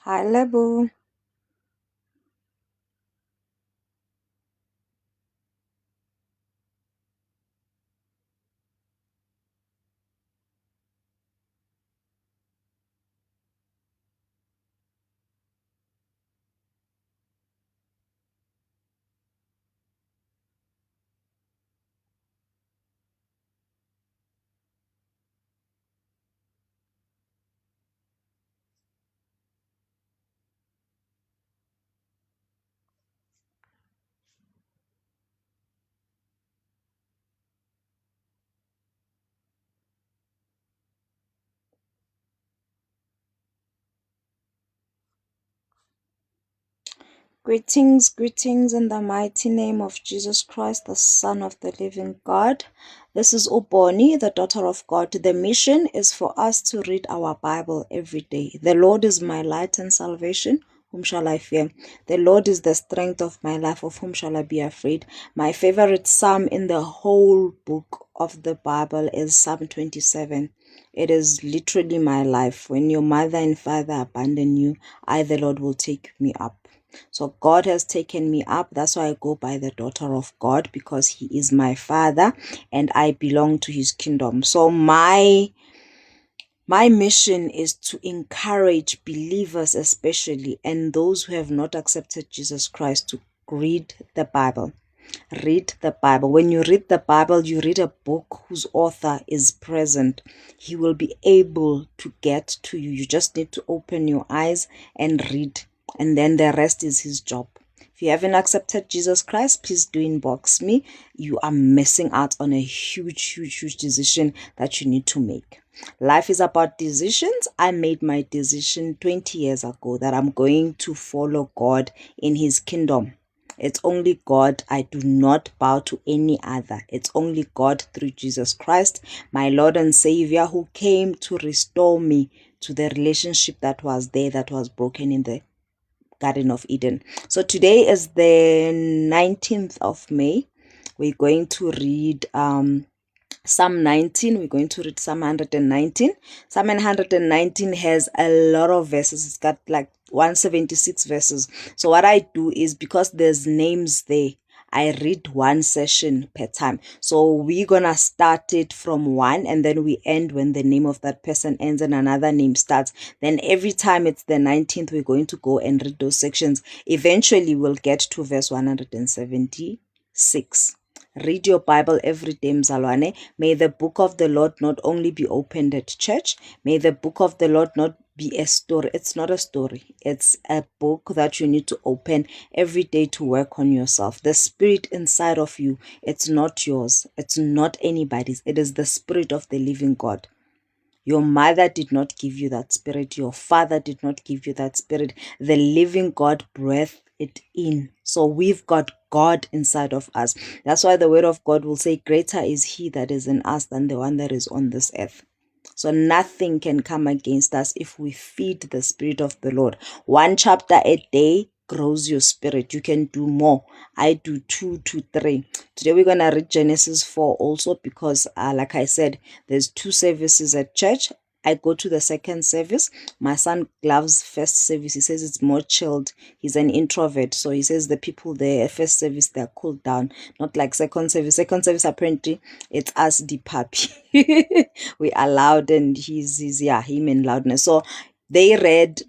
Hi, Lebu. Greetings in the mighty name of Jesus Christ, the Son of the living God. This is Uboni, the daughter of God. The mission is for us to read our Bible every day. The Lord is my light and salvation. Whom shall I fear? The Lord is the strength of my life. Of whom shall I be afraid? My favorite psalm in the whole book of the Bible is Psalm 27. It is literally my life. When your mother and father abandon you, I, the Lord, will take me up. So God has taken me up. That's why I go by the daughter of God, because he is my father and I belong to his kingdom. So my mission is to encourage believers, especially, and those who have not accepted Jesus Christ, to read the Bible. Read the Bible. When you read the Bible, you read a book whose author is present. He will be able to get to you. You just need to open your eyes and read, and then the rest is his job. If you haven't accepted Jesus Christ, please do inbox me. You are missing out on a huge decision that you need to make. Life is about decisions. I made my decision 20 years ago that I'm going to follow God in his kingdom. It's only God. I do not bow to any other. It's only God through Jesus Christ, my Lord and Savior, who came to restore me to the relationship that was there, that was broken in the Garden of Eden. So today is the 19th of May. We're going to read Psalm 19. We're going to read Psalm 119. Psalm 119 has a lot of verses. It's got like 176 verses. So what I do is, because there's names there, I read one session per time. So we're gonna start it from one, and then we end when the name of that person ends and another name starts. Then every time it's the 19th, we're going to go and read those sections. Eventually we'll get to verse 176. Read your Bible every day, Mzalwane. May the book of the Lord not only be opened at church, may the book of the Lord not be a story. It's not a story. It's a book that you need to open every day to work on yourself. The spirit inside of you, it's not yours. It's not anybody's. It is the spirit of the living God. Your mother did not give you that spirit. Your father did not give you that spirit. The living God breathed it in. So we've got God inside of us. That's why the word of God will say, greater is he that is in us than the one that is on this earth. So nothing can come against us if we feed the Spirit of the Lord. One chapter a day grows your spirit. You can do more. I do 2 to 3. Today we're going to read Genesis 4 also, because like I said, there's 2 services at church. I go to the second service. My son loves first service. He says it's more chilled. He's an introvert. So he says the people there, first service, they're cooled down. Not like second service. Second service, apparently, it's us, the puppy. We are loud, and he's him and loudness. So they read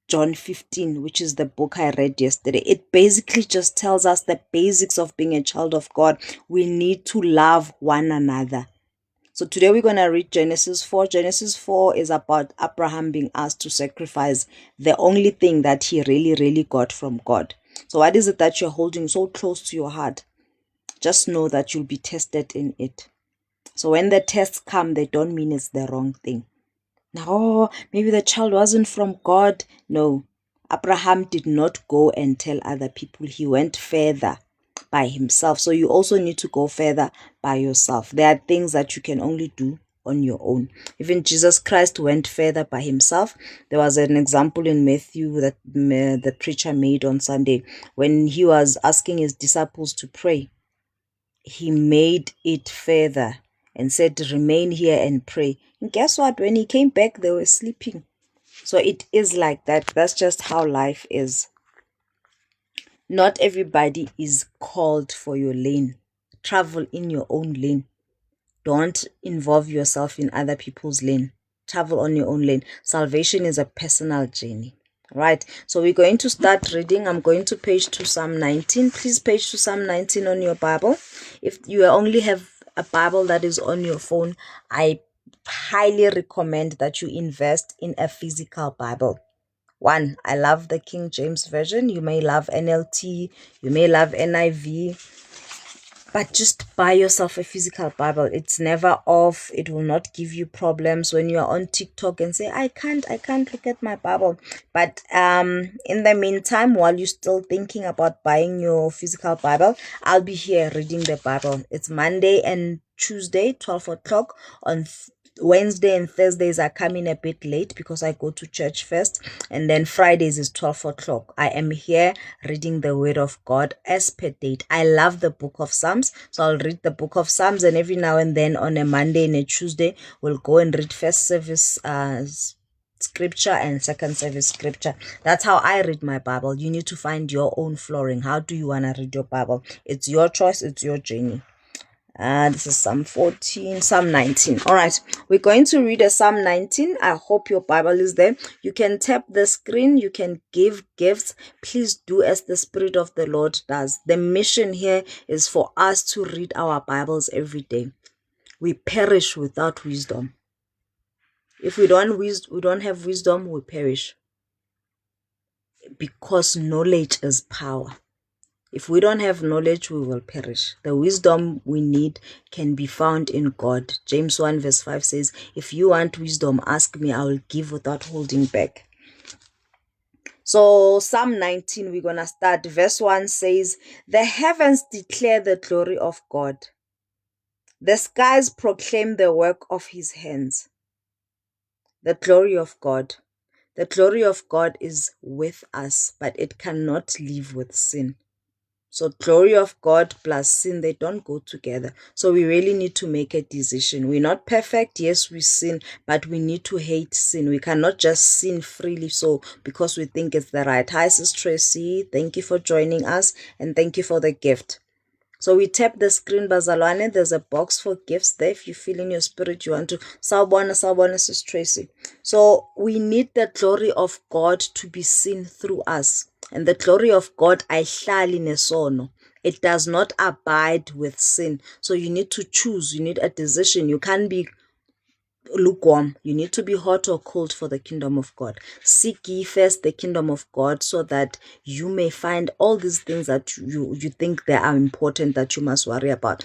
John 15, which is the book I read yesterday. It basically just tells us the basics of being a child of God. We need to love one another. So today we're going to read Genesis 4. Genesis 4 is about Abraham being asked to sacrifice the only thing that he really got from God. So what is it that you're holding so close to your heart? Just know that you'll be tested in it. So when the tests come, they don't mean it's the wrong thing. No, maybe the child wasn't from God. No, Abraham did not go and tell other people. He went further by himself. So you also need to go further by yourself. There are things that you can only do on your own. Even Jesus Christ went further by himself. There was an example in Matthew that the preacher made on Sunday when he was asking his disciples to pray. He made it further and said, remain here and pray. And guess what? When he came back, they were sleeping. So it is like that. That's just how life is. Not everybody is called for your lane. Travel in your own lane. Don't involve yourself in other people's lane. Travel on your own lane. Salvation is a personal journey. Right. So we're going to start reading. I'm going to page to Psalm 19. Please page to Psalm 19 on your Bible. If you only have a Bible that is on your phone, I highly recommend that you invest in a physical Bible. One, I love the King James Version. You may love NLT, you may love NIV, but just buy yourself a physical Bible. It's never off. It will not give you problems when you are on TikTok and say, I can't look at my Bible. But in the meantime, while you're still thinking about buying your physical Bible, I'll be here reading the Bible. It's Monday and Tuesday, 12 o'clock. On Wednesday and Thursdays I come in a bit late because I go to church first, and then Fridays is 12 o'clock. I am here reading the word of God as per date. I love the book of Psalms, so I'll read the book of Psalms, and every now and then on a Monday and a Tuesday we'll go and read first service scripture and second service scripture. That's how I read my Bible. You need to find your own flooring. How do you want to read your Bible? It's your choice, it's your journey. This is Psalm 14, Psalm 19. All right, we're going to read a Psalm 19. I hope your Bible is there. You can tap the screen. You can give gifts. Please do as the Spirit of the Lord does. The mission here is for us to read our Bibles every day. We perish without wisdom. If we don't have wisdom, we perish. Because knowledge is power. If we don't have knowledge, we will perish. The wisdom we need can be found in God. James 1 verse 5 says, if you want wisdom, ask me, I will give without holding back. So Psalm 19, we're going to start. Verse 1 says, the heavens declare the glory of God. The skies proclaim the work of his hands. The glory of God. The glory of God is with us, but it cannot live with sin. So glory of God plus sin, they don't go together. So we really need to make a decision. We're not perfect. Yes, we sin, but we need to hate sin. We cannot just sin freely so because we think it's the right. Hi, Sis Tracy. Thank you for joining us and thank you for the gift. So we tap the screen, Bazalwane. There's a box for gifts there. If you feel in your spirit, you want to. Sawubona, Sis Tracy. So we need the glory of God to be seen through us. And the glory of God, ayihlali nesono. It does not abide with sin. So you need to choose. You need a decision. You can't be lukewarm. You need to be hot or cold for the kingdom of God. Seek ye first the kingdom of God so that you may find all these things that you think they are important that you must worry about.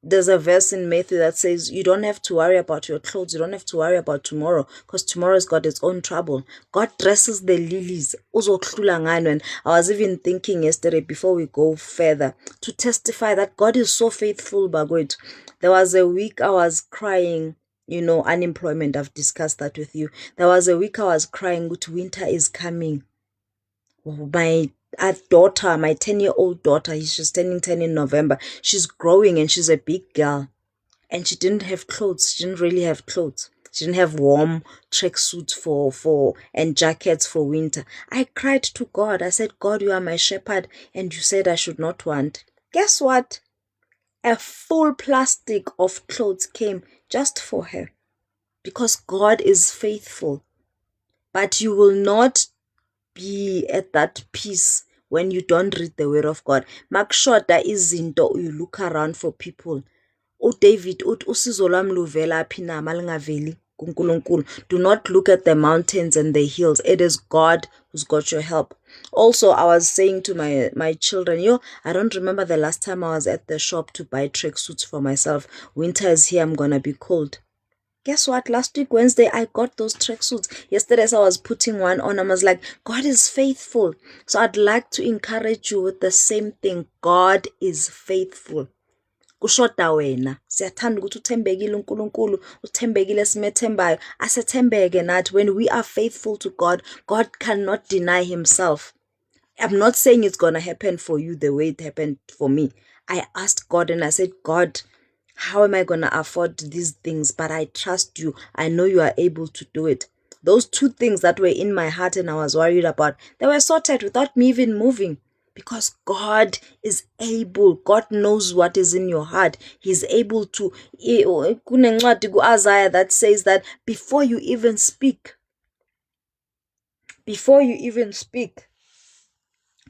There's a verse in Matthew that says you don't have to worry about your clothes. You don't have to worry about tomorrow because tomorrow's got its own trouble. God dresses the lilies. And I was even thinking yesterday before we go further to testify that God is so faithful. Bagwet. There was a week I was crying. Unemployment, I've discussed that with you. There was a week I was crying, winter is coming. My daughter, my 10-year-old daughter, she's turning 10 in November. She's growing and she's a big girl. And she didn't have clothes. She didn't really have clothes. She didn't have warm tracksuits and jackets for winter. I cried to God. I said, God, you are my shepherd. And you said I should not want. Guess what? A full plastic of clothes came just for her because God is faithful. But you will not be at that peace when you don't read the word of God. Make sure that izinto you look around for people. David, usizo lwami luvela phi na malingaveli kuNkulunkulu. Do not look at the mountains and the hills. It is God who's got your help. Also, I was saying to my children, I don't remember the last time I was at the shop to buy tracksuits for myself. Winter is here, I'm gonna be cold. Guess what? Last week, Wednesday, I got those tracksuits. Yesterday, as I was putting one on, I was like, God is faithful. So I'd like to encourage you with the same thing. God is faithful. Kushoda wena siyathanda ukuthi uthembekile uNkulunkulu uthembekile simethembayo asethembeke nathi. When we are faithful to God, God cannot deny himself. I'm not saying it's going to happen for you the way it happened for me. I asked God and I said, God, how am I going to afford these things? But I trust you. I know you are able to do it. Those two things that were in my heart and I was worried about, they were sorted without me even moving. Because God is able. God knows what is in your heart. He's able to. Kunencwadi ku-Isaiah that says that before you even speak,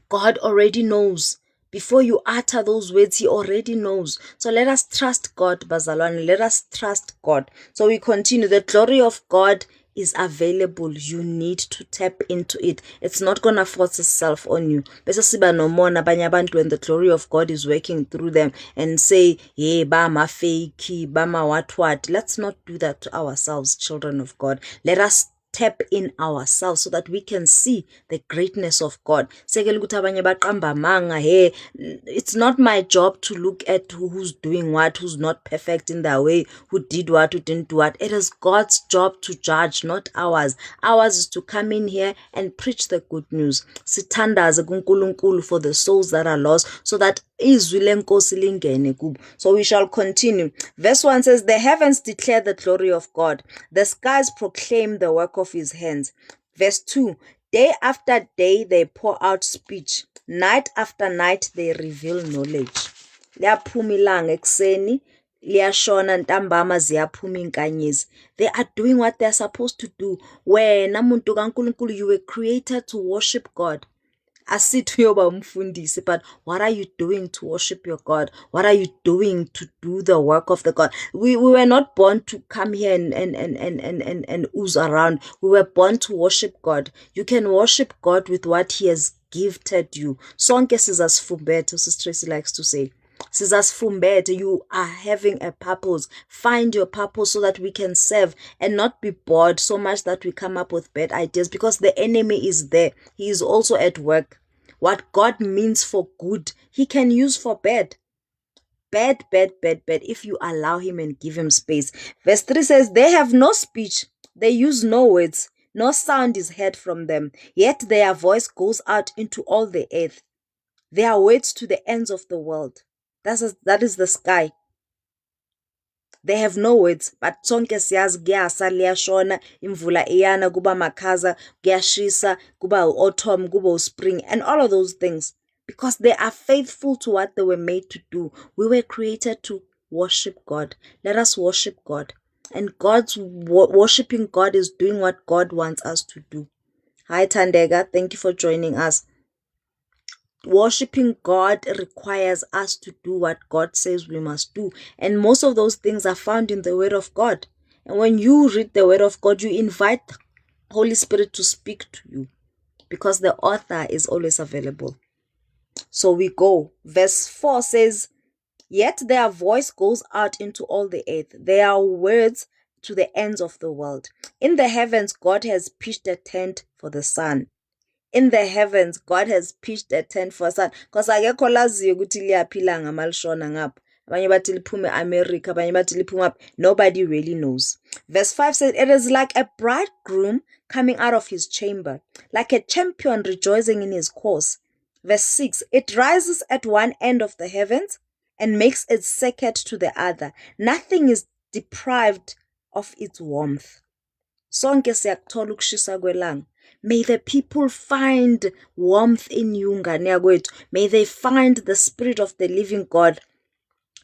God already knows. Before you utter those words, He already knows. So let us trust God, bazalwane. Let us trust God. So we continue. The glory of God is available. You need to tap into it. It's not gonna force itself on you. Bese siba nomona abanye abantu when the glory of God is working through them and say, hey, bama fake, bama what. Let's not do that to ourselves, children of God. Let us tap in ourselves so that we can see the greatness of God. It's not my job to look at who's doing what, who's not perfect in their way, who did what, who didn't do what. It is God's job to judge, not ours. Ours is to come in here and preach the good news. Sithandaze kuNkulunkulu for the souls that are lost, so that izwi lenkosi lingene kubo. So we shall continue. Verse 1 says, the heavens declare the glory of God. The skies proclaim the work of His hands. Verse 2, day after day they pour out speech. Night after night they reveal knowledge. Liyaphuma ilanga ekuseni, liyashona ntambama ziyaphuma inkanyezi. They are doing what they are supposed to do. Wena muntu kaNkulunkulu, you were created to worship God. Asithi uyoba umfundisi, but what are you doing to worship your God? What are you doing to do the work of the God? We were not born to come here and ooze around. We were born to worship God. You can worship God with what He has gifted you. Sonke sizasifumbethe, Sister Tracy likes to say. Sizasifumbethe, you are having a purpose. Find your purpose so that we can serve and not be bored so much that we come up with bad ideas, because the enemy is there. He is also at work. What God means for good, He can use for bad. Bad, if you allow Him and give Him space. Verse 3 says, they have no speech, they use no words, no sound is heard from them, yet their voice goes out into all the earth. Their words to the ends of the world. That is the sky. They have no words, but sonke siyazi kuyasa liyashona, imvula iyana, kuba makhaza, kuyashisa, kuba autumn, kuba spring, and all of those things, because they are faithful to what they were made to do. We were created to worship God. Let us worship God. And worshiping God is doing what God wants us to do. Hi Tandega, thank you for joining us. Worshipping God requires us to do what God says we must do. And most of those things are found in the Word of God. And when you read the Word of God, you invite the Holy Spirit to speak to you, because the author is always available. So we go. Verse 4 says, yet their voice goes out into all the earth. Their words to the ends of the world. In the heavens, God has pitched a tent for the sun. In the heavens, God has pitched a tent for sun. Because akekho laziyo ukuthi liyaphila ngamalishona ngapha. Abanye bathi liphume America, abanye bathi liphuma. Nobody really knows. Verse 5 says, it is like a bridegroom coming out of his chamber, like a champion rejoicing in his course. Verse 6, it rises at one end of the heavens and makes its circuit to the other. Nothing is deprived of its warmth. Sonke siyakuthola ukushisa kwelanga. May the people find warmth in you, ngane yakwethu. May they find the Spirit of the living God.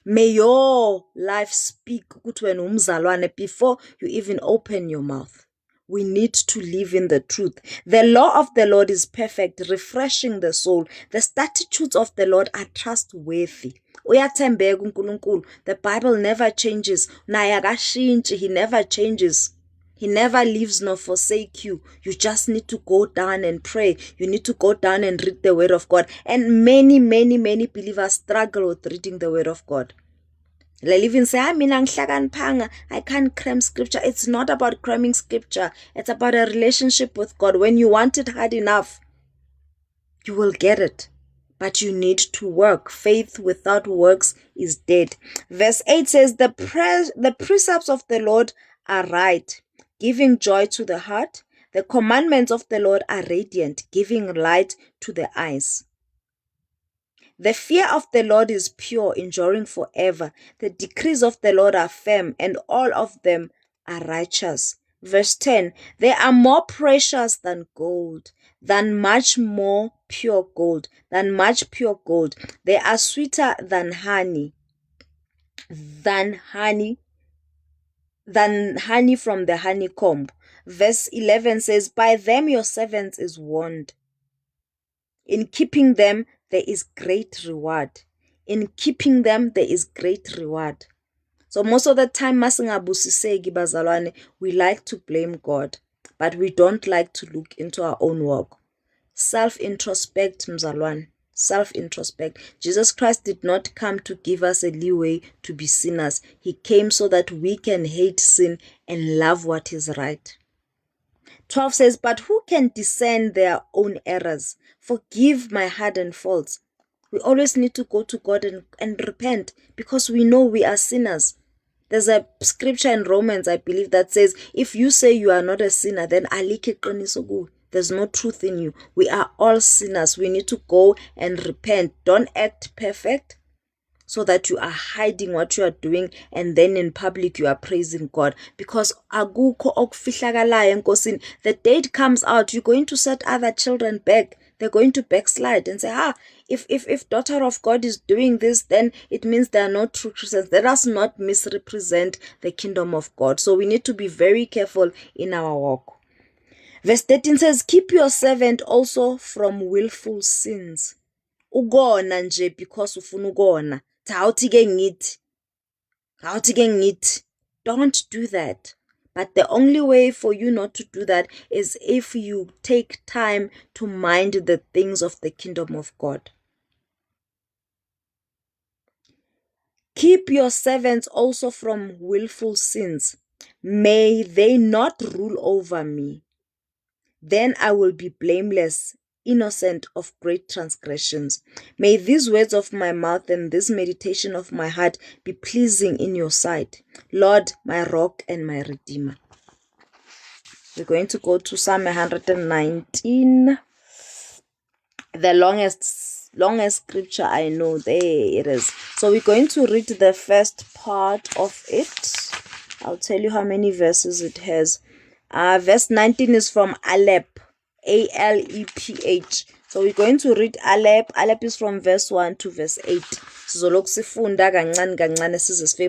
May your life speak ukuthi wena umzalwane before you even open your mouth. We need to live in the truth. The law of the Lord is perfect, refreshing the soul. The statutes of the Lord are trustworthy. Uyathembeka uNkulunkulu. The Bible never changes. Naye akashintshi, He never changes. He never leaves nor forsake you. You just need to go down and pray. You need to go down and read the Word of God. And many believers struggle with reading the Word of God. They even say, I can't cram scripture. It's not about cramming scripture. It's about a relationship with God. When you want it hard enough, you will get it. But you need to work. Faith without works is dead. Verse 8 says, the precepts of the Lord are right, giving joy to the heart. The commandments of the Lord are radiant, giving light to the eyes. The fear of the Lord is pure, enduring forever. The decrees of the Lord are firm, and all of them are righteous. Verse 10, they are more precious than gold, than much more pure gold, than much pure gold. They are sweeter than honey from the honeycomb. Verse 11 says, by them your servant is warned. In keeping them, there is great reward. In keeping them, there is great reward. So most of the time, masingabusiseki bazalwane, we like to blame God, but we don't like to look into our own work. Self-introspect, mzalwane. Self-introspect. Jesus Christ did not come to give us a leeway to be sinners. He came so that we can hate sin and love what is right. 12 says, but who can discern their own errors? Forgive my hardened faults. We always need to go to God and repent because we know we are sinners. There's a scripture in Romans, I believe, that says, if you say you are not a sinner, then there's no truth in you. We are all sinners. We need to go and repent. Don't act perfect so that you are hiding what you are doing and then in public you are praising God. Because the day it comes out, you're going to set other children back. They're going to backslide and say, if daughter of God is doing this, then it means they are not true Christians. Let us not misrepresent the kingdom of God. So we need to be very careful in our walk. Verse 13 says, keep your servant also from willful sins. Ugona nje because ufuna ugona. Awuthi ke ngithi. Don't do that. But the only way for you not to do that is if you take time to mind the things of the kingdom of God. Keep your servants also from willful sins. May they not rule over me. Then I will be blameless, innocent of great transgressions. May these words of my mouth and this meditation of my heart be pleasing in your sight, Lord, my rock and my redeemer. We're going to go to Psalm 119, the longest scripture I know. There it is. So we're going to read the first part of it. I'll tell you how many verses it has. Verse 19 is from Aleph, Aleph. So we're going to read Aleph. Aleph is from verse 1 to verse 8.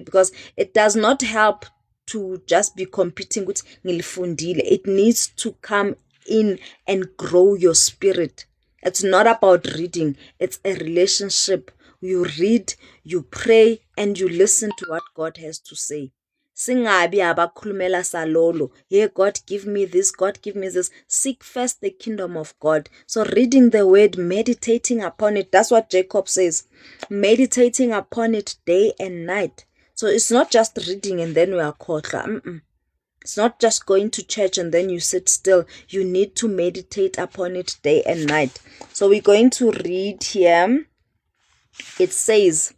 Because it does not help to just be competing with ngilifundile. It needs to come in and grow your spirit. It's not about reading. It's a relationship. You read, you pray, and you listen to what God has to say. Singabi abakhulumela salolo. Hey, God, give me this. God, give me this. Seek first the kingdom of God. So reading the word, meditating upon it. That's what Jacob says. Meditating upon it day and night. So it's not just reading and then we are caught. It's not just going to church and then you sit still. You need to meditate upon it day and night. So we're going to read here. It says,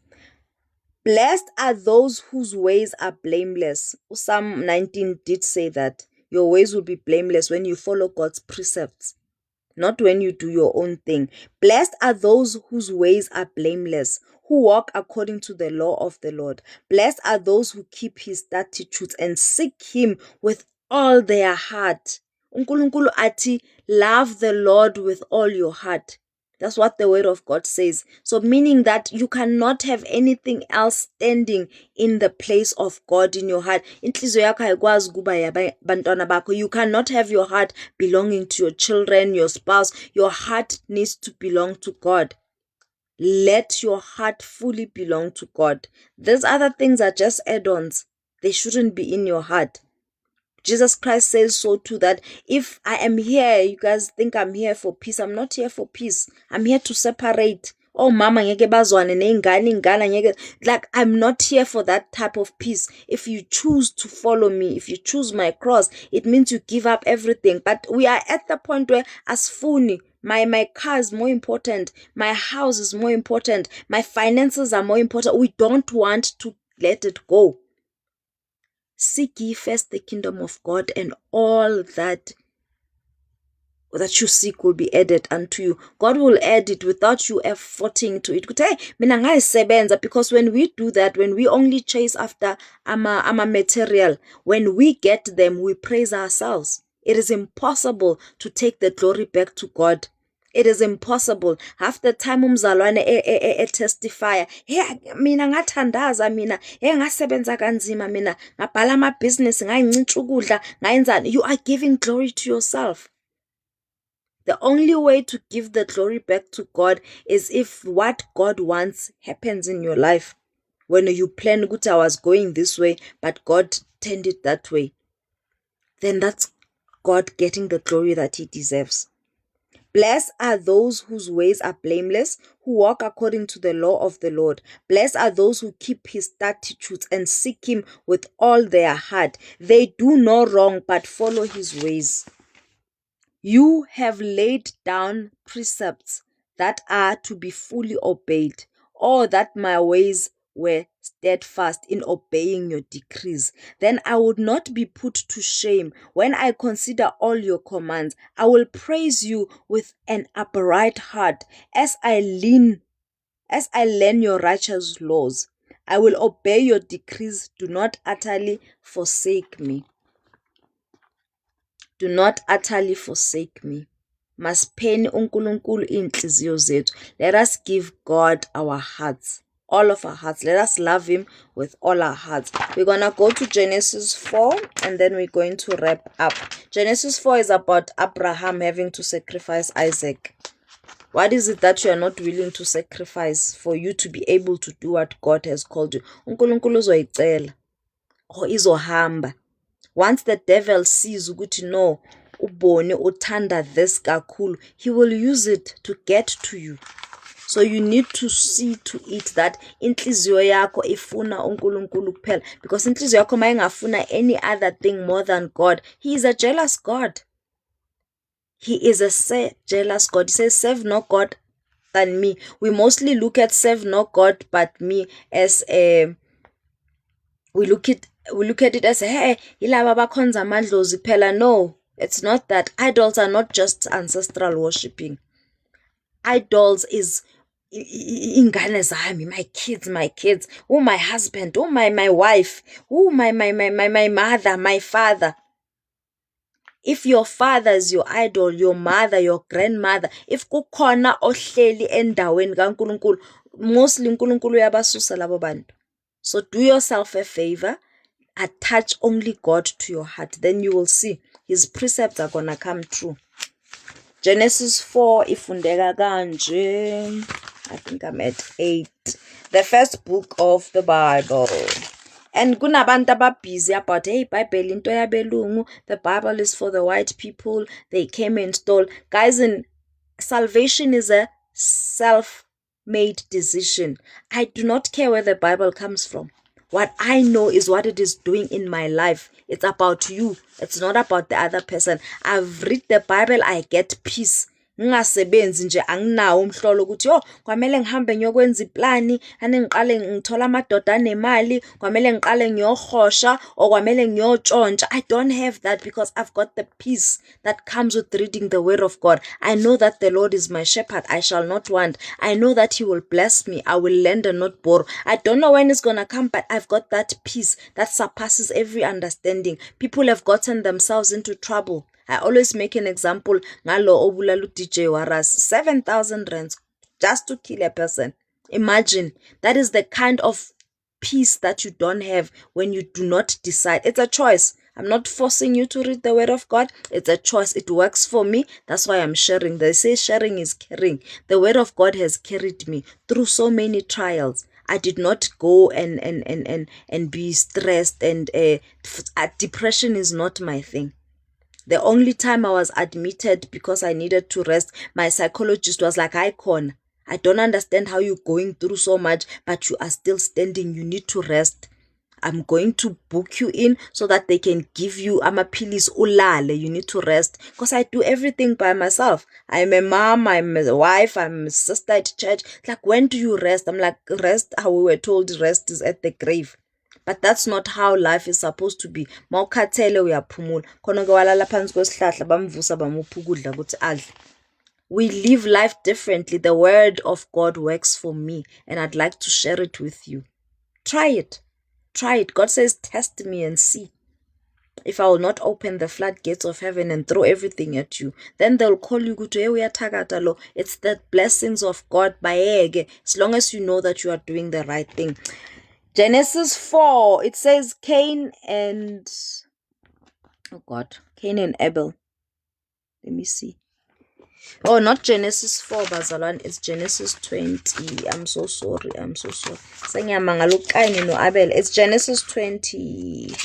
blessed are those whose ways are blameless. Psalm 19 did say that. Your ways will be blameless when you follow God's precepts, not when you do your own thing. Blessed are those whose ways are blameless, who walk according to the law of the Lord. Blessed are those who keep his statutes and seek him with all their heart. uNkulunkulu athi, love the Lord with all your heart. That's what the word of God says. So meaning that you cannot have anything else standing in the place of God in your heart. You cannot have your heart belonging to your children, your spouse. Your heart needs to belong to God. Let your heart fully belong to God. These other things are just add-ons. They shouldn't be in your heart. Jesus Christ says so too, that if I am here, you guys think I'm here for peace. I'm not here for peace. I'm here to separate. Oh, mama, like I'm not here for that type of peace. If you choose to follow me, if you choose my cross, it means you give up everything. But we are at the point where as Funi, my car is more important. My house is more important. My finances are more important. We don't want to let it go. Seek ye first the kingdom of God and all that that you seek will be added unto you. God will add it without you efforting to it. Hey, mina ngayisebenza, because when we do that, when we only chase after ama material, when we get them, we praise ourselves. It is impossible to take the glory back to God. It is impossible. Half the time umzalwane testify, hey mina ngathandaza, mina hey ngasebenza kanzima, mina ngabhala amabhizinisi, ngayincintsha ukudla, ngayenzani. You are giving glory to yourself. The only way to give the glory back to God is if what God wants happens in your life. When you plan, good, I was going this way, but God turned it that way, then that's God getting the glory that He deserves. Blessed are those whose ways are blameless, who walk according to the law of the Lord. Blessed are those who keep His statutes and seek Him with all their heart. They do no wrong, but follow His ways. You have laid down precepts that are to be fully obeyed, or that my ways were steadfast in obeying your decrees. Then I would not be put to shame when I consider all your commands. I will praise you with an upright heart as I learn your righteous laws. I will obey your decrees. Do not utterly forsake me. Do not utterly forsake me. Masipheni uNkulunkulu inhliziyo zethu. Let us give God our hearts, all of our hearts. Let us love Him with all our hearts. We're going to go to Genesis 4 and then we're going to wrap up. Genesis 4 is about Abraham having to sacrifice Isaac. What is it that you are not willing to sacrifice for you to be able to do what God has called you? uNkulunkulu uzoyicela or izohamba. Once the devil sees ukuthi no, ubone uthanda this kakhulu, he will use it to get to you. So you need to see to it that inhliziyo yakho ifuna uNkulunkulu kuphela, because inhliziyo yakho mayingafuna any other thing more than God, He is a jealous God. He is a jealous God. He says, serve no God than me. We mostly look at serve no God but me as we look at it as, hey, yilaba abakhonza amadlozi phela. No, it's not that. Idols are not just ancestral worshipping. Idols is ingane zami, my kids, oh my husband, oh my wife, oh my mother, my father. If your father is your idol, your mother, your grandmother, if kukhona ohleli endaweni kaNkulunkulu, mostly uNkulunkulu uyabasusa labo bantu. So do yourself a favor, attach only God to your heart, then you will see His precepts are gonna come true. Genesis 4 ifundeka kanje. I think I'm at 8. The first book of the Bible. And kunabantu ababhizi about, hey, Bible into yabelungu, the Bible is for the white people, they came and stole. Guys, salvation is a self-made decision. I do not care where the Bible comes from. What I know is what it is doing in my life. It's about you. It's not about the other person. I've read the Bible, I get peace. Ngingasebenzi nje, anginawo umhlolo ukuthi kwamele ngihambe ngiyokwenza iplani, ane ngiqale ngithola amadoda anemali, kwamele ngiqale ngiyohosha or kwamele ngiyotshontsha. I don't have that, because I've got the peace that comes with reading the word of God. I know that the Lord is my shepherd, I shall not want. I know that He will bless me, I will lend and not borrow. I don't know when it's gonna come, but I've got that peace that surpasses every understanding. People have gotten themselves into trouble. I always make an example. Ngalo obulalu DJ Waras, 7,000 rands just to kill a person. Imagine, that is the kind of peace that you don't have when you do not decide. It's a choice. I'm not forcing you to read the word of God. It's a choice. It works for me. That's why I'm sharing. They say sharing is caring. The word of God has carried me through so many trials. I did not go and be stressed, and depression is not my thing. The only time I was admitted because I needed to rest, my psychologist was like, Icon, I don't understand how you're going through so much, but you are still standing. You need to rest. I'm going to book you in so that they can give you amapilis ulale. You need to rest. Because I do everything by myself. I'm a mom, I'm a wife, I'm a sister at church. Like, when do you rest? I'm like, rest, how we were told rest is at the grave. But that's not how life is supposed to be. Mawukhathele uyaphumula. Khona ke walala phansi kwesihlahla bamvusa bamupha ukudla ukuthi adle. We live life differently. The word of God works for me, and I'd like to share it with you. Try it. Try it. God says, test me and see. If I will not open the floodgates of heaven and throw everything at you, then they'll call you to lo. It's the blessings of God by as long as you know that you are doing the right thing. Genesis 4, it says Cain and Abel. Let me see. Oh, not Genesis 4, Bazalan. It's Genesis 20. I'm so sorry. It's Genesis 20.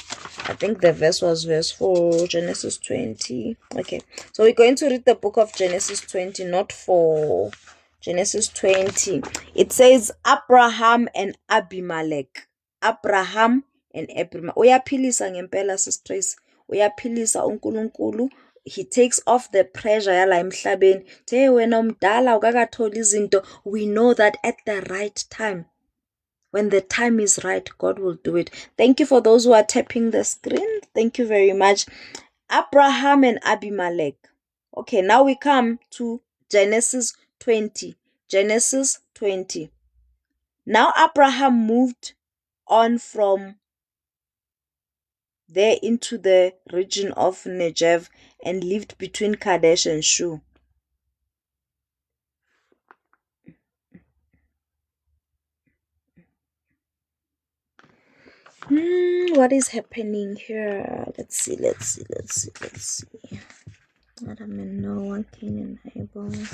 I think the verse was verse 4. Genesis 20. Okay. So we're going to read the book of Genesis 20, not 4. Genesis 20. It says Abraham and Abimelech. Abraham and Abimelech. Uyaphilisa ngempela sistress. Uyaphilisa uNkulunkulu. He takes off the pressure yala emhlabeni. Wena umdala ukakatholi izinto. We know that at the right time, when the time is right, God will do it. Thank you for those who are tapping the screen. Thank you very much. Abraham and Abimelech. Okay, now we come to Genesis 20. Genesis 20. Now Abraham moved on from there into the region of Negev and lived between Kadesh and Shur. What is happening here? Let's see. Adam and Noah, Cain and Abel. No.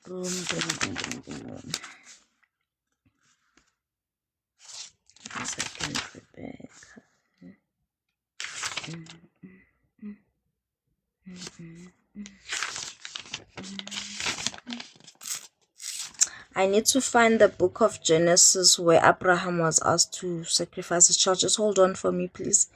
Boom. Second, Rebecca. I need to find the book of Genesis where Abraham was asked to sacrifice his child. Just hold on for me, please.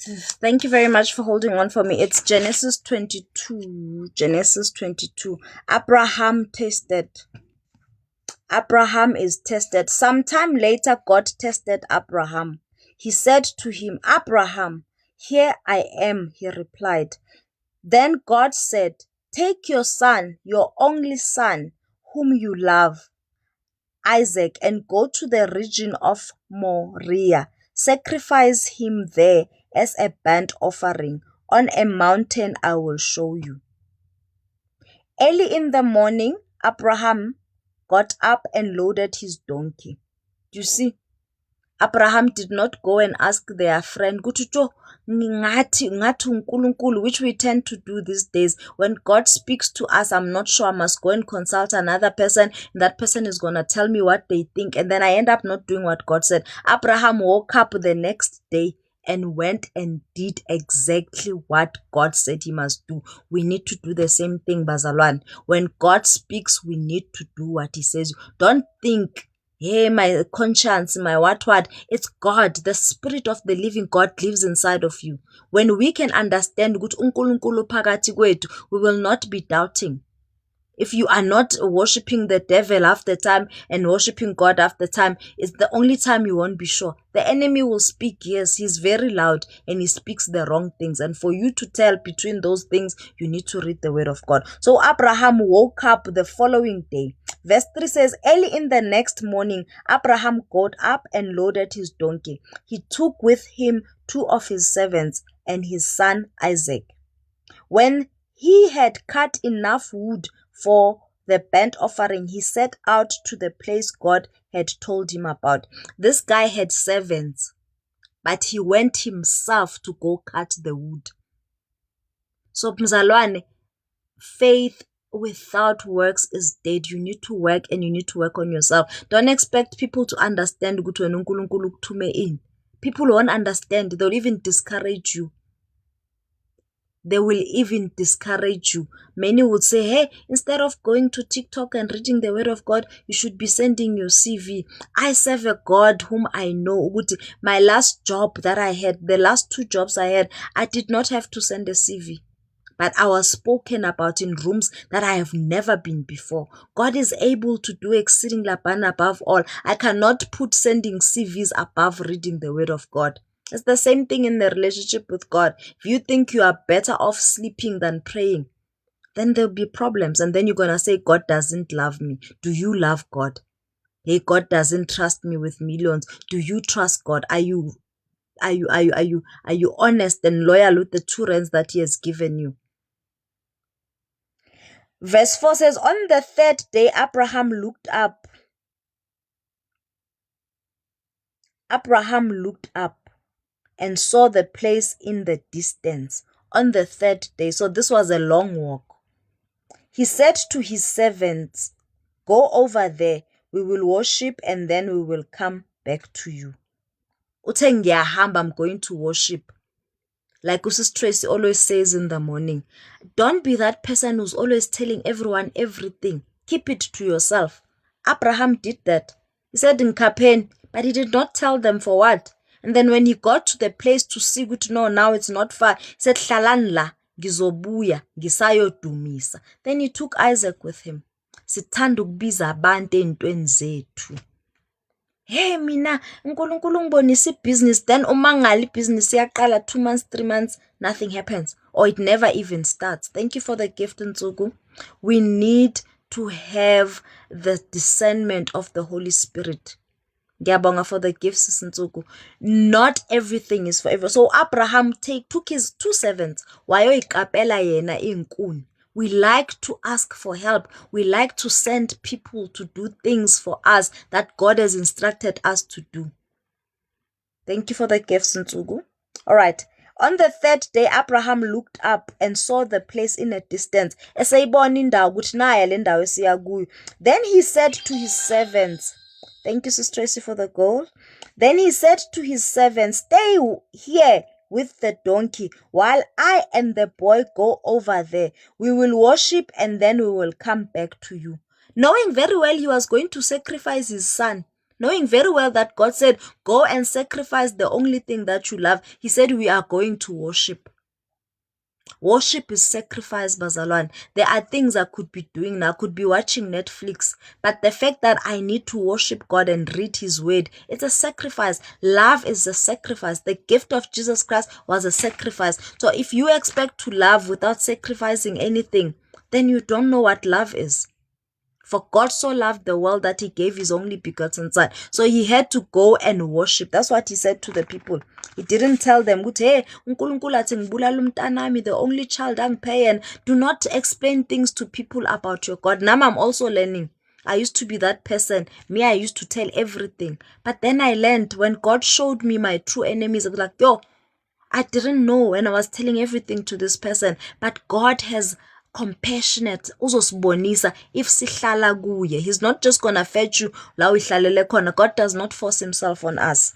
Thank you very much for holding on for me. It's Genesis 22. Genesis 22. Abraham is tested. Sometime later, God tested Abraham. He said to him, Abraham, here I am, he replied. Then God said, take your son, your only son, whom you love, Isaac, and go to the region of Moriah. Sacrifice him there as a burnt offering on a mountain I will show you. Early in the morning, Abraham got up and loaded his donkey. You see, Abraham did not go and ask their friend, which we tend to do these days. When God speaks to us, I'm not sure, I must go and consult another person, and that person is going to tell me what they think, and then I end up not doing what God said. Abraham woke up the next day and went and did exactly what God said he must do. We need to do the same thing, Bazalwan. When God speaks, we need to do what he says. Don't think, hey, my conscience, my what. It's God. The Spirit of the living God lives inside of you. When we can understand, we will not be doubting. If you are not worshiping the devil half the time and worshiping God half the time, it's the only time you won't be sure. The enemy will speak, yes, he's very loud and he speaks the wrong things. And for you to tell between those things, you need to read the word of God. So Abraham woke up the following day. Verse 3 says, early in the next morning, Abraham got up and loaded his donkey. He took with him 2 of his servants and his son Isaac. When he had cut enough wood for the burnt offering, he set out to the place God had told him about. This guy had servants, but he went himself to go cut the wood. So mzalwane, faith without works is dead. You need to work, and you need to work on yourself. Don't expect people to understand ukuthi wena uNkulunkulu ukuthume ini. People won't understand. They'll even discourage you. They will even discourage you. Many would say, hey, instead of going to TikTok and reading the word of God, you should be sending your CV. I serve a God whom I know. My last job that I had, the last 2 jobs I had, I did not have to send a CV. But I was spoken about in rooms that I have never been before. God is able to do exceedingly above all. I cannot put sending CVs above reading the word of God. It's the same thing in the relationship with God. If you think you are better off sleeping than praying, then there'll be problems. And then you're going to say, God doesn't love me. Do you love God? Hey, God doesn't trust me with millions. Do you trust God? Are you honest and loyal with the 2 rands that he has given you? Verse 4 says, on the 3rd day, Abraham looked up. Abraham looked up and saw the place in the distance. On the 3rd day, so this was a long walk. He said to his servants, go over there, we will worship and then we will come back to you. Uthe ngiyahamba, I'm going to worship. Like Mrs. Tracy always says in the morning, don't be that person who's always telling everyone everything. Keep it to yourself. Abraham did that. He said in Capen, but he did not tell them for what. And then when he got to the place to see, good, no, now it's not far, he said, Hlalan la, ngizobuya, ngisayodumisa. Then he took Isaac with him. Sithanda ukubiza abantu entweni zethu. Hey mina uNkulunkulu ngibonisa ibhizinisi, then uma ngali ibhizinisi iyaqala 2 months 3 months nothing happens, or it never even starts. Thank you for the gift, Ntsuku. We need to have the discernment of the Holy Spirit. Ngiyabonga for the gifts, Ntsuku. Not everything is for everyone. So Abraham took his 2 servants wayoyikapela yena inkuni. We like to ask for help. We like to send people to do things for us that God has instructed us to do. Thank you for the gifts, Ntsuku. All right. On the 3rd day, Abraham looked up and saw the place in a distance. Then he said to his servants, thank you, Sister Tracy, for the goal. Then he said to his servants, stay here with the donkey while I and the boy go over there. We will worship and then we will come back to you. Knowing very well he was going to sacrifice his son. Knowing very well that God said, go and sacrifice the only thing that you love. He said, we are going to worship. Worship is sacrifice, Bazalwan. There are things I could be doing now. I could be watching Netflix. But the fact that I need to worship God and read his word, it's a sacrifice. Love is a sacrifice. The gift of Jesus Christ was a sacrifice. So if you expect to love without sacrificing anything, then you don't know what love is. For God so loved the world that he gave his only begotten son. So he had to go and worship. That's what he said to the people. He didn't tell them, hey, uNkulunkulu athi ngibulala umntanami, the only child angiphe, and do not explain things to people about your God. Now I'm also learning. I used to be that person. Me, I used to tell everything. But then I learned when God showed me my true enemies, I was like, yo, I didn't know when I was telling everything to this person. But God has compassionate, uzosibonisa if sihlala kuye. He's not just gonna fetch you la uhlalele khona. God does not force himself on us.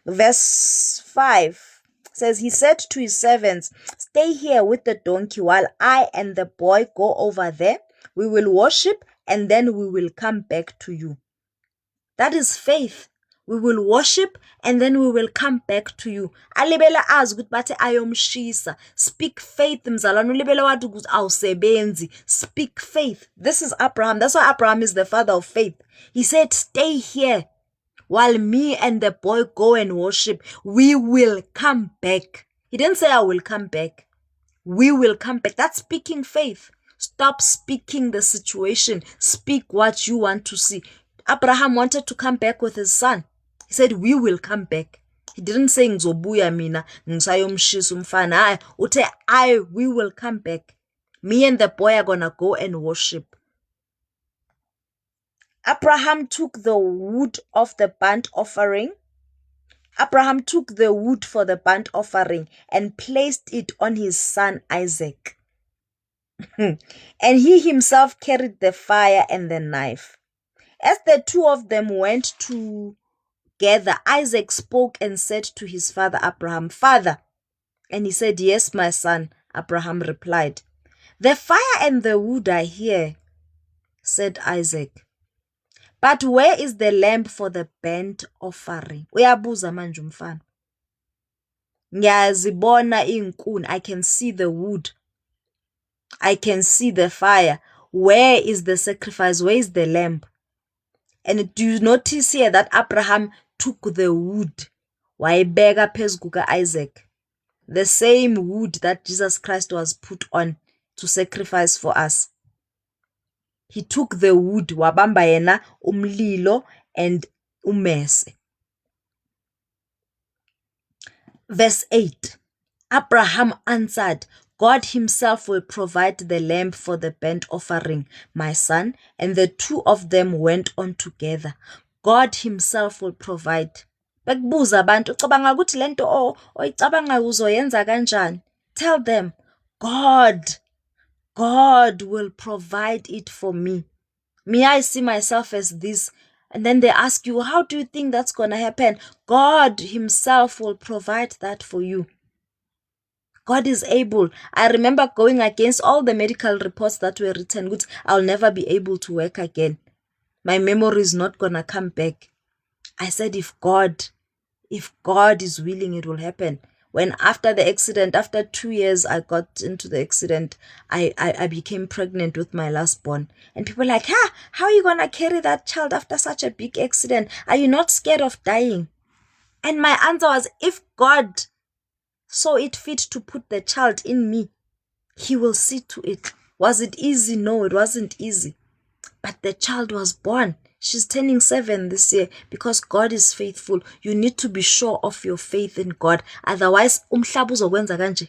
Verse 5 says, he said to his servants, stay here with the donkey while I and the boy go over there. We will worship and then we will come back to you. That is faith. We will worship and then we will come back to you. Alibela azi ukuthi bathe ayomshisa. Speak faith, mzalwane. Ulibela wathi ukuthi awusebenzi. Speak faith. This is Abraham. That's why Abraham is the father of faith. He said, stay here while me and the boy go and worship. We will come back. He didn't say I will come back. We will come back. That's speaking faith. Stop speaking the situation. Speak what you want to see. Abraham wanted to come back with his son. He said, we will come back. He didn't say, ngizobuya mina, ngisayomshisa umfana. Uthe, we will come back. Me and the boy are gonna go and worship. Abraham took the wood of the burnt offering. Abraham took the wood for the burnt offering and placed it on his son Isaac. And he himself carried the fire and the knife. As the two of them went together, Isaac spoke and said to his father Abraham, "Father." And he said, "Yes, my son." Abraham replied, "The fire and the wood are here," said Isaac. "But where is the lamb for the burnt offering?" Uyabuza manje umfana. Ngiyazibona inkuni. I can see the wood. I can see the fire. Where is the sacrifice? Where is the lamb? And do you notice here that Abraham took the wood wayibeka phezu kuka Isaac? The same wood that Jesus Christ was put on to sacrifice for us. He took the wood, wabamba yena umlilo and umese. Verse 8. Abraham answered, "God himself will provide the lamb for the burnt offering, my son." And the two of them went on together. God himself will provide. Bekubuza abantu, ucabanga ukuthi lento oyicabanga uzoyenza kanjani? Tell them, God will provide it for me. Me, I see myself as this. And then they ask you, how do you think that's going to happen? God himself will provide that for you. God is able. I remember going against all the medical reports that were written, which I'll never be able to work again. My memory is not going to come back. I said, if God is willing, it will happen. When after the accident, after 2 years, I got into the accident, I became pregnant with my last born. And people were like, how are you going to carry that child after such a big accident? Are you not scared of dying? And my answer was, if God saw it fit to put the child in me, he will see to it. Was it easy? No, it wasn't easy. But the child was born. She's turning 7 this year because God is faithful. You need to be sure of your faith in God. Otherwise, umhlaba uzokwenza kanje.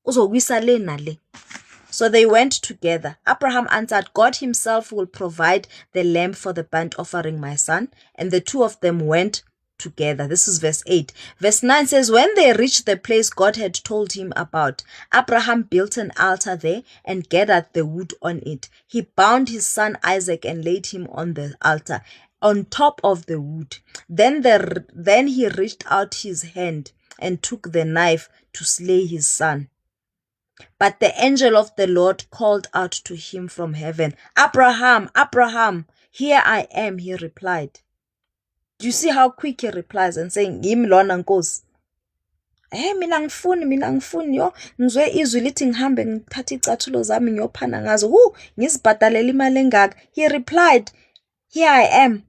Uzokwisa le nale. So they went together. Abraham answered, "God himself will provide the lamb for the burnt offering, my son." And the two of them went together. This is verse 8. Verse 9 says, when they reached the place God had told him about, Abraham built an altar there and gathered the wood on it. He bound his son Isaac and laid him on the altar on top of the wood. Then he reached out his hand and took the knife to slay his son. But the angel of the Lord called out to him from heaven, "Abraham, Abraham." "Here I am," he replied. Do you see how quick he replies and saying, "Yimi lona Nkosi." Mina ngifuni yo. Ngizwe izwi lithi ngihambe ngithathe icathulo zami ngiyophana ngazo. Ngizibhadalela imali engaka. He replied, "Here I am."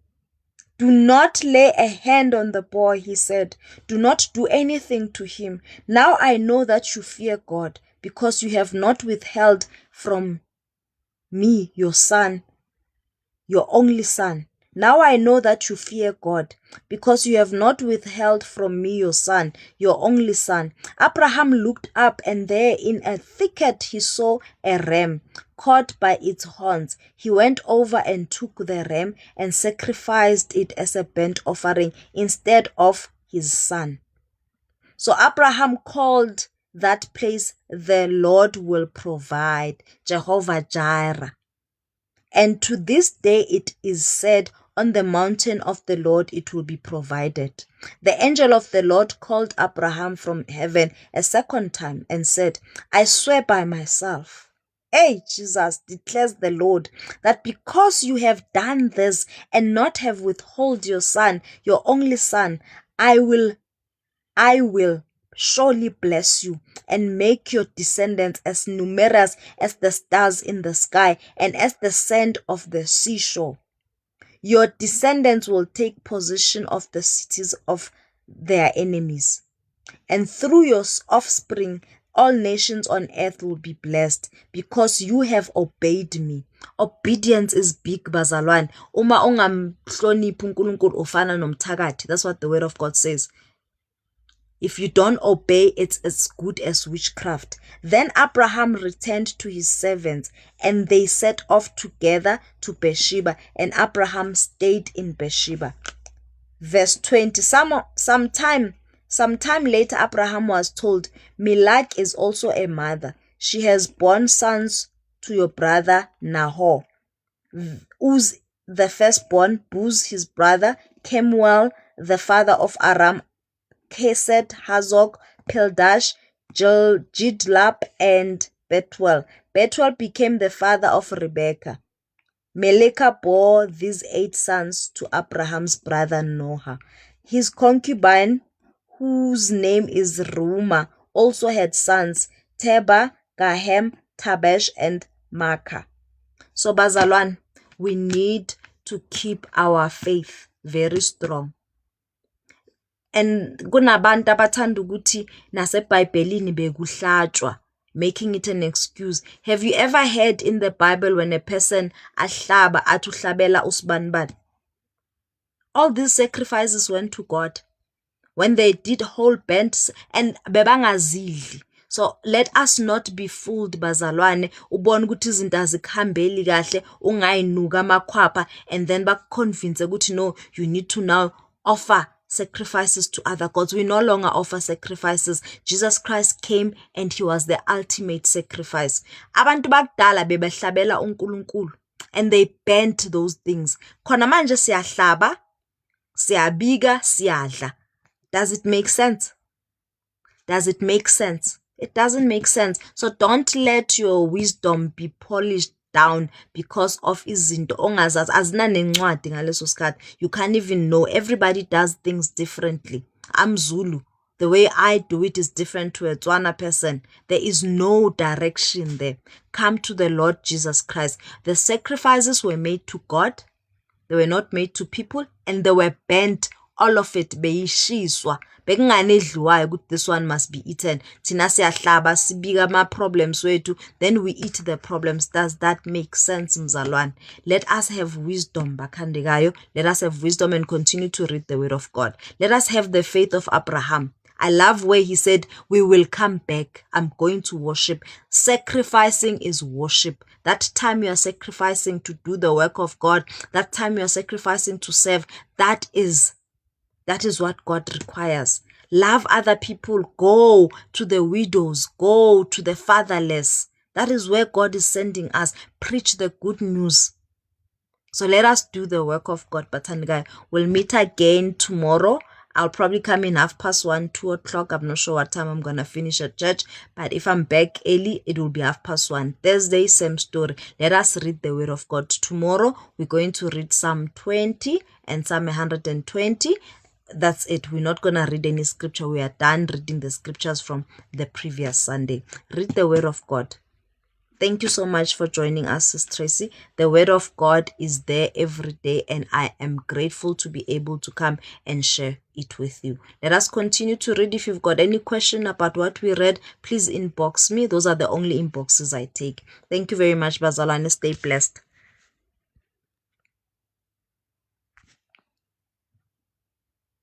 "Do not lay a hand on the boy," he said. "Do not do anything to him. Now I know that you fear God, because you have not withheld from me your son, your only son. Now I know that you fear God, because you have not withheld from me your son, your only son." Abraham looked up, and there in a thicket he saw a ram caught by its horns. He went over and took the ram and sacrificed it as a burnt offering instead of his son. So Abraham called that place, "The Lord will provide," Jehovah Jireh. And to this day it is said, "On the mountain of the Lord it will be provided." The angel of the Lord called Abraham from heaven a second time and said, "I swear by myself, Jesus, declares the Lord, that because you have done this and not have withheld your son, your only son, I will surely bless you and make your descendants as numerous as the stars in the sky and as the sand of the seashore. Your descendants will take possession of the cities of their enemies. And through your offspring, all nations on earth will be blessed, because you have obeyed me." Obedience is big, bazalwane. Uma ungamhloniphi uNkulunkulu ufana nomthakathi. That's what the word of God says. If you don't obey, it's as good as witchcraft. Then Abraham returned to his servants, and they set off together to Beersheba, and Abraham stayed in Beersheba. Verse 20, sometime later, Abraham was told, Milcah is also a mother. She has borne sons to your brother Nahor. Uz, the firstborn, Buz, his brother, Kemuel, the father of Aram, Kesed, Hazok, Pildash, Jidlap, and Bethuel. Bethuel became the father of Rebekah. Meleka bore these 8 sons to Abraham's brother Noah. His concubine, whose name is Reumah, also had sons, Teba, Gahem, Tabesh, and Maacah. So bazalwane, we need to keep our faith very strong. And kunabantu abathanda ukuthi nasebhayibhelini bekuhlatshwa, making it an excuse. Have you ever heard in the Bible when a person ahlaba athi uhlabela usibanibani? All these sacrifices went to God. When they did whole burnt and bebangazidli. So let us not be fooled bazalwane, ubone ukuthi izinto azikhambeli kahle, ungayinuka amakhwapha, and then bakuconvince ukuthi no, you need to now offer sacrifices to other gods. We no longer offer sacrifices. Jesus Christ came and he was the ultimate sacrifice. Abantu bakudala bebehlabela uNkulunkulu and they burnt those things. Khona manje siyahlaba, siyabika, siyadla. Does it make sense? Does it make sense? It doesn't make sense. So don't let your wisdom be polished down because of izinto ongazazi azina nencwadi ngaleso sikhathi. You can't even know. Everybody does things differently. I'm Zulu. The way I do it is different to a Tswana person. There is no direction there. Come to the Lord Jesus Christ. The sacrifices were made to God. They were not made to people, and they were burnt. All of it beyishiswa. Bekunganedliwayo ukuthi this one must be eaten. Thina siyahlaba sibika ama problems wethu, then we eat the problems. Does that make sense, mzalwane? Let us have wisdom, bakhandekayo. Let us have wisdom and continue to read the word of God. Let us have the faith of Abraham. I love where he said, we will come back. I'm going to worship. Sacrificing is worship. That time you are sacrificing to do the work of God, that time you are sacrificing to serve, that is what God requires. Love other people. Go to the widows. Go to the fatherless. That is where God is sending us. Preach the good news. So let us do the work of God. Bathandigayo, we'll meet again tomorrow. I'll probably come in 1:30, 2 o'clock. I'm not sure what time I'm going to finish at church. But if I'm back early, it will be 1:30. Thursday, same story. Let us read the word of God. Tomorrow, we're going to read Psalm 20 and Psalm 120. That's it. We're not going to read any scripture. We are done reading the scriptures from the previous Sunday. Read the word of God. Thank you so much for joining us, Sis Tracy. The word of God is there every day, and I am grateful to be able to come and share it with you. Let us continue to read. If you've got any question about what we read, please inbox me. Those are the only inboxes I take. Thank you very much, bazalwane. Stay blessed.